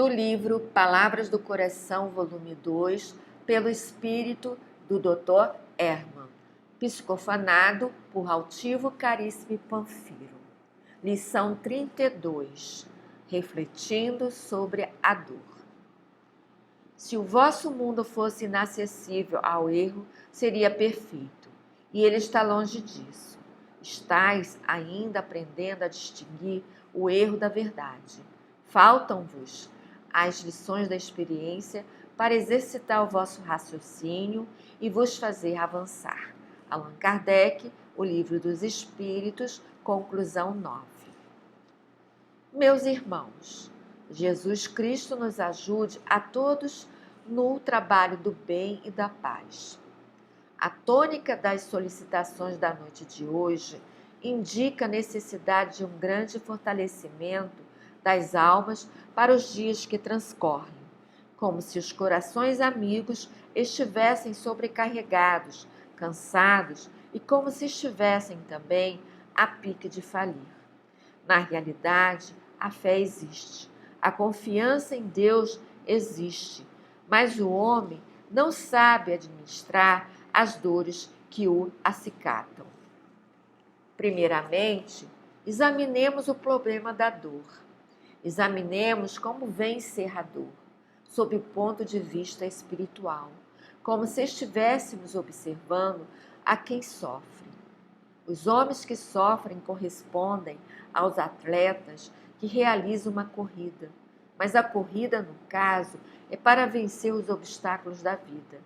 do livro Palavras do Coração, volume 2, pelo espírito do Dr. Hermann, psicofonado por Altivo Caríssimo Panfiro. Lição 32, refletindo sobre a dor. Se o vosso mundo fosse inacessível ao erro, seria perfeito, e ele está longe disso. Estais ainda aprendendo a distinguir o erro da verdade. Faltam-vos as lições da experiência para exercitar o vosso raciocínio e vos fazer avançar. Allan Kardec, O Livro dos Espíritos, conclusão 9. Meus irmãos, Jesus Cristo nos ajude a todos no trabalho do bem e da paz. A tônica das solicitações da noite de hoje indica a necessidade de um grande fortalecimento das almas para os dias que transcorrem, como se os corações amigos estivessem sobrecarregados, cansados e como se estivessem também a pique de falir. Na realidade, a fé existe, a confiança em Deus existe, mas o homem não sabe administrar as dores que o acicatam. Primeiramente, examinemos o problema da dor. Examinemos como vencer a dor, sob o ponto de vista espiritual, como se estivéssemos observando a quem sofre. Os homens que sofrem correspondem aos atletas que realizam uma corrida, mas a corrida, no caso, é para vencer os obstáculos da vida.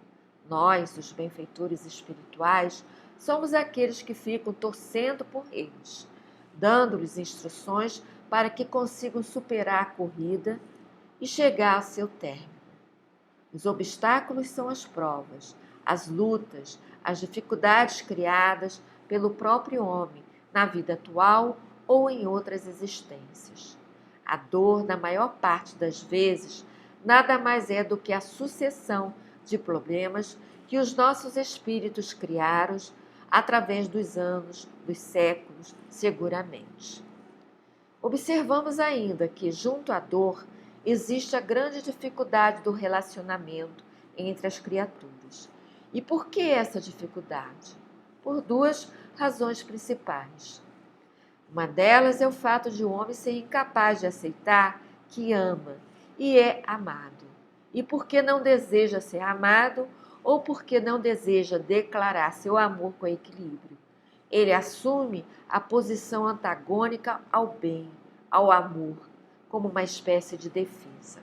Nós, os benfeitores espirituais, somos aqueles que ficam torcendo por eles, dando-lhes instruções para que consigam superar a corrida e chegar ao seu término. Os obstáculos são as provas, as lutas, as dificuldades criadas pelo próprio homem na vida atual ou em outras existências. A dor, na maior parte das vezes, nada mais é do que a sucessão de problemas que os nossos espíritos criaram através dos anos, dos séculos, seguramente. Observamos ainda que, junto à dor, existe a grande dificuldade do relacionamento entre as criaturas. E por que essa dificuldade? Por duas razões principais. Uma delas é o fato de o homem ser incapaz de aceitar que ama e é amado. E porque não deseja ser amado ou porque não deseja declarar seu amor com equilíbrio. Ele assume a posição antagônica ao bem, ao amor, como uma espécie de defesa.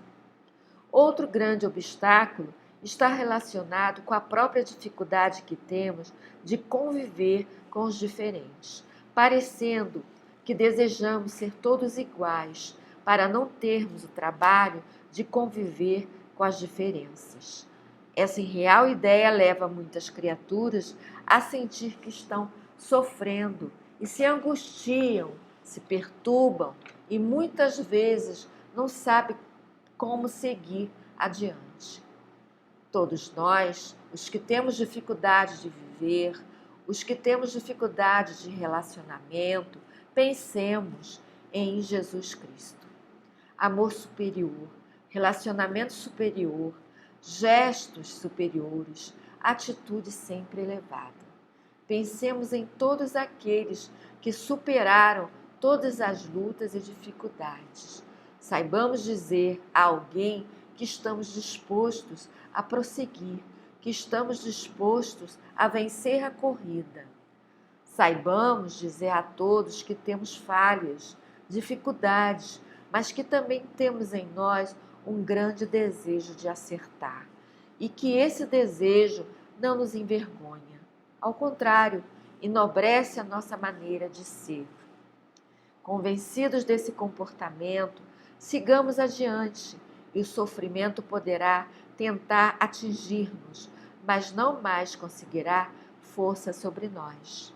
Outro grande obstáculo está relacionado com a própria dificuldade que temos de conviver com os diferentes, parecendo que desejamos ser todos iguais, para não termos o trabalho de conviver com as diferenças. Essa irreal ideia leva muitas criaturas a sentir que estão sofrendo e se angustiam, se perturbam e muitas vezes não sabem como seguir adiante. Todos nós, os que temos dificuldade de viver, os que temos dificuldade de relacionamento, pensemos em Jesus Cristo. Amor superior, relacionamento superior, gestos superiores, atitude sempre elevada. Pensemos em todos aqueles que superaram todas as lutas e dificuldades. Saibamos dizer a alguém que estamos dispostos a prosseguir, que estamos dispostos a vencer a corrida. Saibamos dizer a todos que temos falhas, dificuldades, mas que também temos em nós um grande desejo de acertar e que esse desejo não nos envergonha. Ao contrário, enobrece a nossa maneira de ser. Convencidos desse comportamento, sigamos adiante e o sofrimento poderá tentar atingir-nos, mas não mais conseguirá força sobre nós.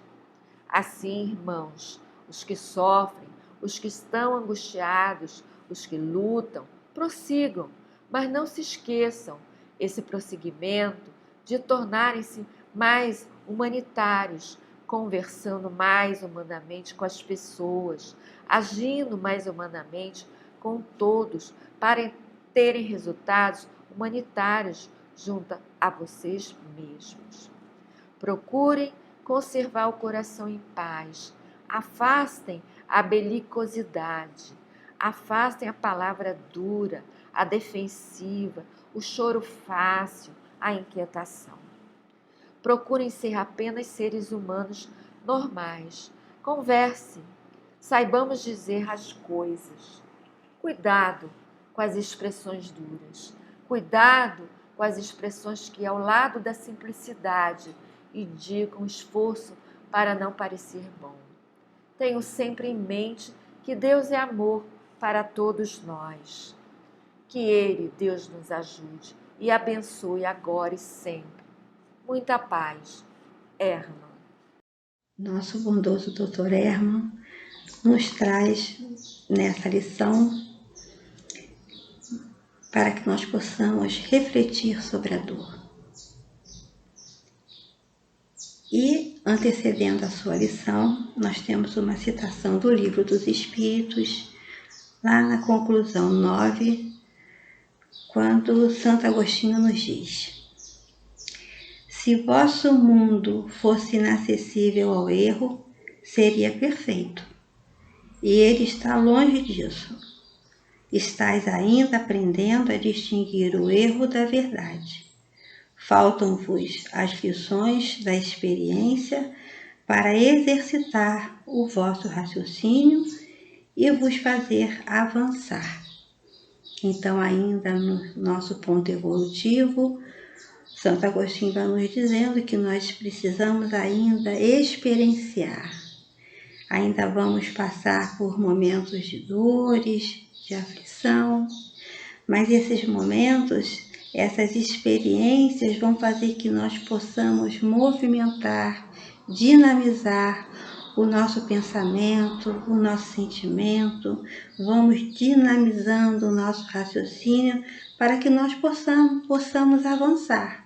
Assim, irmãos, os que sofrem, os que estão angustiados, os que lutam, prossigam, mas não se esqueçam esse prosseguimento de tornarem-se mais humanitários, conversando mais humanamente com as pessoas, agindo mais humanamente com todos, para terem resultados humanitários junto a vocês mesmos. Procurem conservar o coração em paz. Afastem a belicosidade. Afastem a palavra dura, a defensiva, o choro fácil, a inquietação. Procurem ser apenas seres humanos normais. Conversem. Saibamos dizer as coisas. Cuidado com as expressões duras. Cuidado com as expressões que, ao lado da simplicidade, indicam esforço para não parecer bom. Tenho sempre em mente que Deus é amor para todos nós. Que Ele, Deus, nos ajude e abençoe agora e sempre. Muita paz. Herman. Nosso bondoso Dr. Herman nos traz nessa lição para que nós possamos refletir sobre a dor. E, antecedendo a sua lição, nós temos uma citação do Livro dos Espíritos, lá na conclusão 9, quando Santo Agostinho nos diz: se vosso mundo fosse inacessível ao erro, seria perfeito. E ele está longe disso. Estais ainda aprendendo a distinguir o erro da verdade. Faltam-vos as lições da experiência para exercitar o vosso raciocínio e vos fazer avançar. Então, ainda no nosso ponto evolutivo, Santo Agostinho vai nos dizendo que nós precisamos ainda experienciar. Ainda vamos passar por momentos de dores, de aflição, mas esses momentos, essas experiências vão fazer que nós possamos movimentar, dinamizar o nosso pensamento, o nosso sentimento, vamos dinamizando o nosso raciocínio para que nós possamos avançar.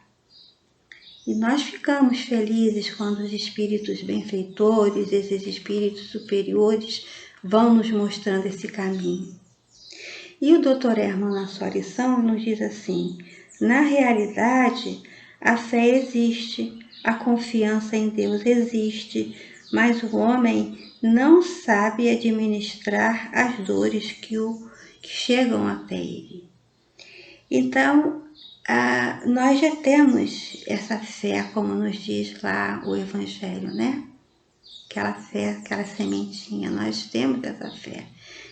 E nós ficamos felizes quando os espíritos benfeitores, esses espíritos superiores, vão nos mostrando esse caminho. E o Dr. Herman, na sua lição, nos diz assim: na realidade, a fé existe, a confiança em Deus existe, mas o homem não sabe administrar as dores que chegam até ele. Então, nós já temos essa fé, como nos diz lá o Evangelho, né? Aquela fé, aquela sementinha, nós temos essa fé,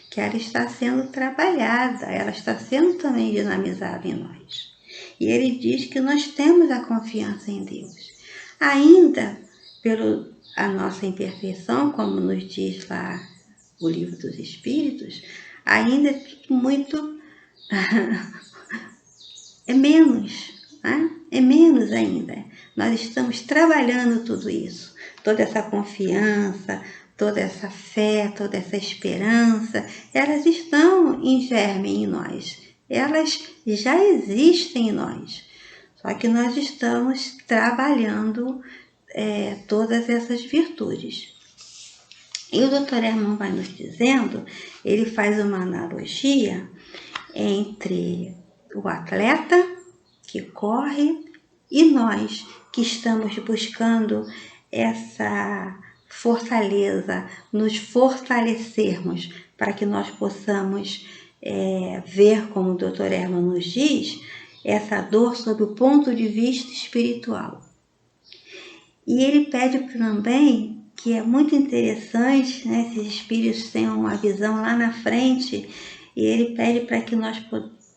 que ela está sendo trabalhada, ela está sendo também dinamizada em nós. E ele diz que nós temos a confiança em Deus. Ainda pela nossa imperfeição, como nos diz lá o Livro dos Espíritos, ainda é tudo muito... é menos, né? É menos ainda. Nós estamos trabalhando tudo isso, toda essa confiança, toda essa fé, toda essa esperança, elas estão em germe em nós, elas já existem em nós, só que nós estamos trabalhando todas essas virtudes. E o Dr. Herman vai nos dizendo, ele faz uma analogia entre o atleta que corre e nós que estamos buscando essa fortaleza, nos fortalecermos para que nós possamos ver, como o Dr. Herman nos diz, essa dor sob o ponto de vista espiritual. E ele pede também, que é muito interessante, né, esses espíritos tenham uma visão lá na frente, e ele pede para que nós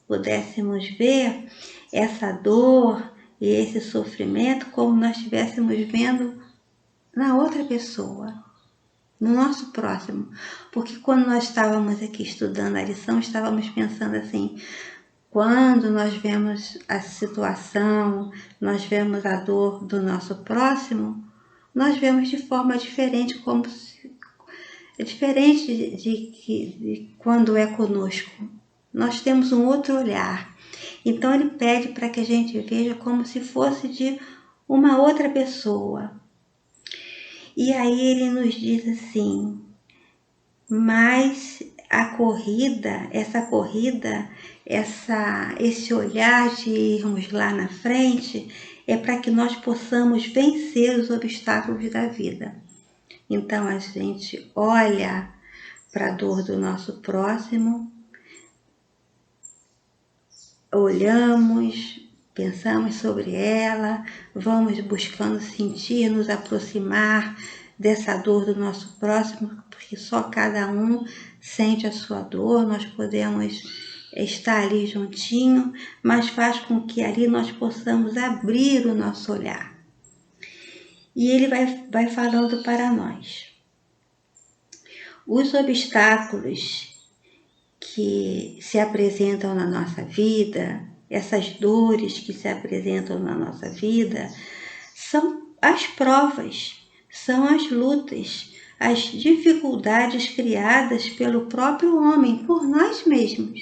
pudéssemos ver essa dor e esse sofrimento como nós estivéssemos vendo na outra pessoa, no nosso próximo. Porque quando nós estávamos aqui estudando a lição, estávamos pensando assim: quando nós vemos a situação, nós vemos a dor do nosso próximo, nós vemos de forma diferente, como se, é diferente de quando é conosco. Nós temos um outro olhar. Então ele pede para que a gente veja como se fosse de uma outra pessoa. E aí ele nos diz assim: mas essa corrida, esse olhar de irmos lá na frente, é para que nós possamos vencer os obstáculos da vida. Então a gente olha para a dor do nosso próximo, olhamos, pensamos sobre ela, vamos buscando sentir, nos aproximar dessa dor do nosso próximo, porque só cada um sente a sua dor, nós podemos estar ali juntinho, mas faz com que ali nós possamos abrir o nosso olhar. E ele vai falando para nós. Os obstáculos que se apresentam na nossa vida, essas dores que se apresentam na nossa vida, são as provas, são as lutas, as dificuldades criadas pelo próprio homem, por nós mesmos.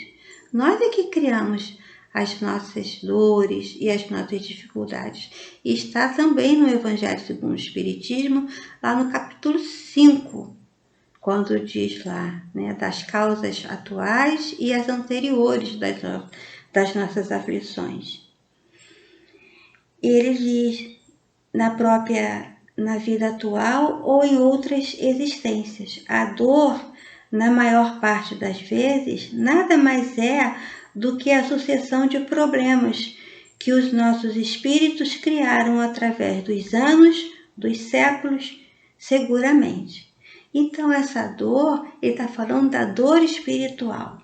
Nós é que criamos as nossas dores e as nossas dificuldades. E está também no Evangelho segundo o Espiritismo, lá no capítulo 5, quando diz lá, né, das causas atuais e as anteriores das nossas aflições. E ele diz, na vida atual ou em outras existências, a dor, na maior parte das vezes, nada mais é do que a sucessão de problemas que os nossos espíritos criaram através dos anos, dos séculos, seguramente. Então, essa dor, ele está falando da dor espiritual.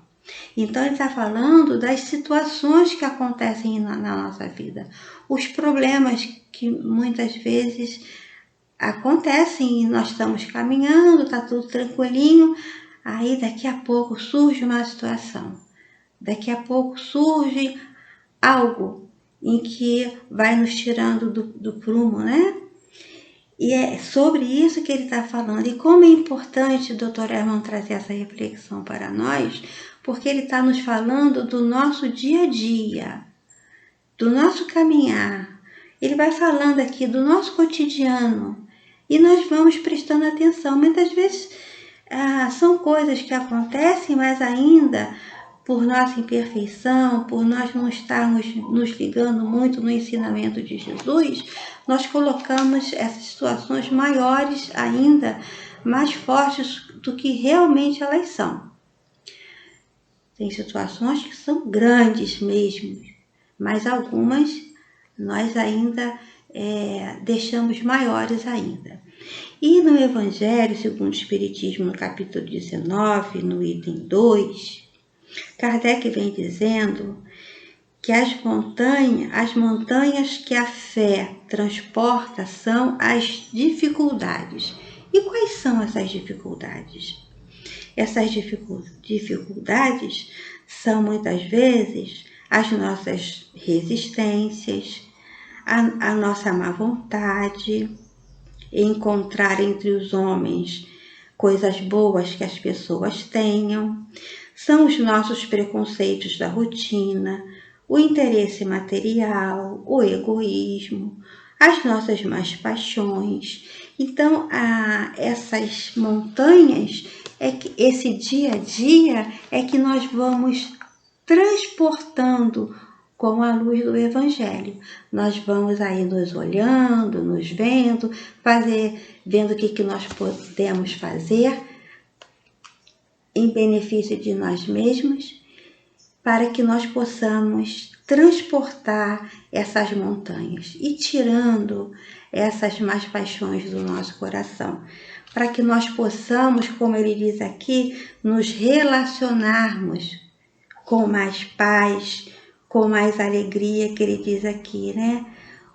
Então, ele está falando das situações que acontecem na nossa vida. Os problemas que muitas vezes acontecem e nós estamos caminhando, está tudo tranquilinho, aí daqui a pouco surge uma situação. Daqui a pouco surge algo em que vai nos tirando do prumo, né? E é sobre isso que ele está falando. E como é importante o Dr. Hermann trazer essa reflexão para nós, porque ele está nos falando do nosso dia a dia, do nosso caminhar. Ele vai falando aqui do nosso cotidiano e nós vamos prestando atenção. Muitas vezes são coisas que acontecem, mas ainda por nossa imperfeição, por nós não estarmos nos ligando muito no ensinamento de Jesus, nós colocamos essas situações maiores ainda, mais fortes do que realmente elas são. Tem situações que são grandes mesmo, mas algumas nós ainda deixamos maiores ainda. E no Evangelho segundo o Espiritismo, no capítulo 19, no item 2, Kardec vem dizendo que as montanhas que a fé transporta são as dificuldades. E quais são essas dificuldades? Essas dificuldades são muitas vezes as nossas resistências, a nossa má vontade, encontrar entre os homens coisas boas que as pessoas tenham, são os nossos preconceitos da rotina, o interesse material, o egoísmo, as nossas más paixões. Então, essas montanhas, esse dia a dia é que nós vamos transportando com a luz do Evangelho. Nós vamos aí nos olhando, nos vendo, vendo o que nós podemos fazer em benefício de nós mesmos, para que nós possamos transportar essas montanhas e tirando essas más paixões do nosso coração, para que nós possamos, como ele diz aqui, nos relacionarmos com mais paz, com mais alegria, que ele diz aqui, né?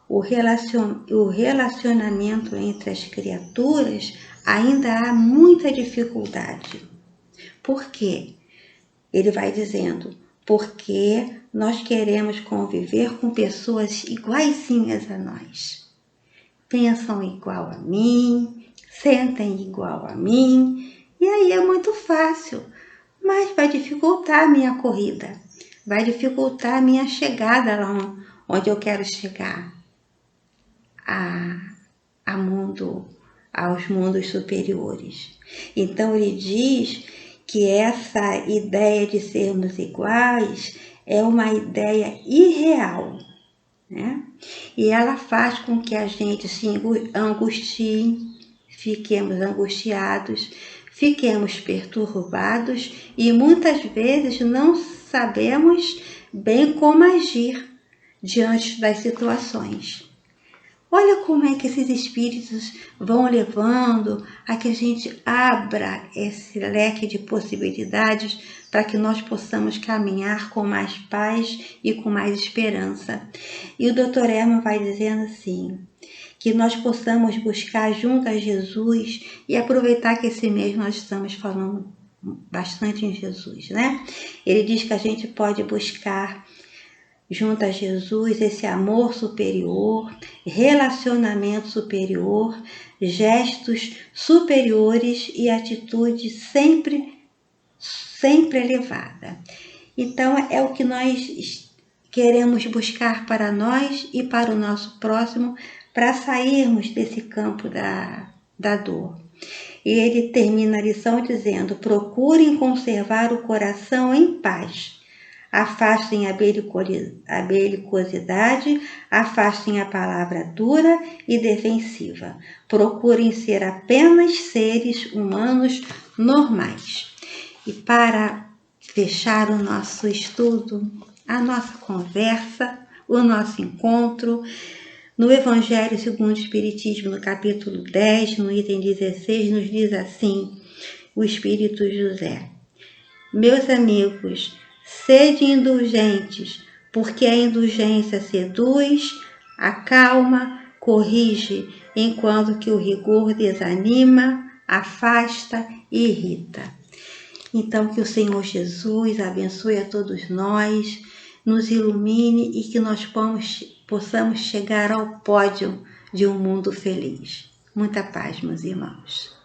O relacionamento entre as criaturas ainda há muita dificuldade. Por quê? Ele vai dizendo, porque nós queremos conviver com pessoas iguaizinhas a nós. Pensam igual a mim, sentem igual a mim, e aí é muito fácil, mas vai dificultar a minha corrida, vai dificultar a minha chegada lá onde eu quero chegar, aos mundos superiores. Então ele diz que essa ideia de sermos iguais é uma ideia irreal, né? E ela faz com que a gente se angustie, fiquemos angustiados, fiquemos perturbados e muitas vezes não sabemos bem como agir diante das situações. Olha como é que esses espíritos vão levando a que a gente abra esse leque de possibilidades para que nós possamos caminhar com mais paz e com mais esperança. E o Dr. Herman vai dizendo assim, que nós possamos buscar junto a Jesus e aproveitar que esse mês nós estamos falando bastante em Jesus, né? Ele diz que a gente pode buscar junto a Jesus esse amor superior, relacionamento superior, gestos superiores e atitude sempre elevada. Então é o que nós queremos buscar para nós e para o nosso próximo, para sairmos desse campo da dor. E ele termina a lição dizendo: procurem conservar o coração em paz. Afastem a belicosidade, afastem a palavra dura e defensiva. Procurem ser apenas seres humanos normais. E para fechar o nosso estudo, a nossa conversa, o nosso encontro, no Evangelho segundo o Espiritismo, no capítulo 10, no item 16, nos diz assim o Espírito José: meus amigos, sede indulgentes, porque a indulgência seduz, acalma, corrige, enquanto que o rigor desanima, afasta e irrita. Então, que o Senhor Jesus abençoe a todos nós, nos ilumine e que nós possamos chegar ao pódio de um mundo feliz. Muita paz, meus irmãos.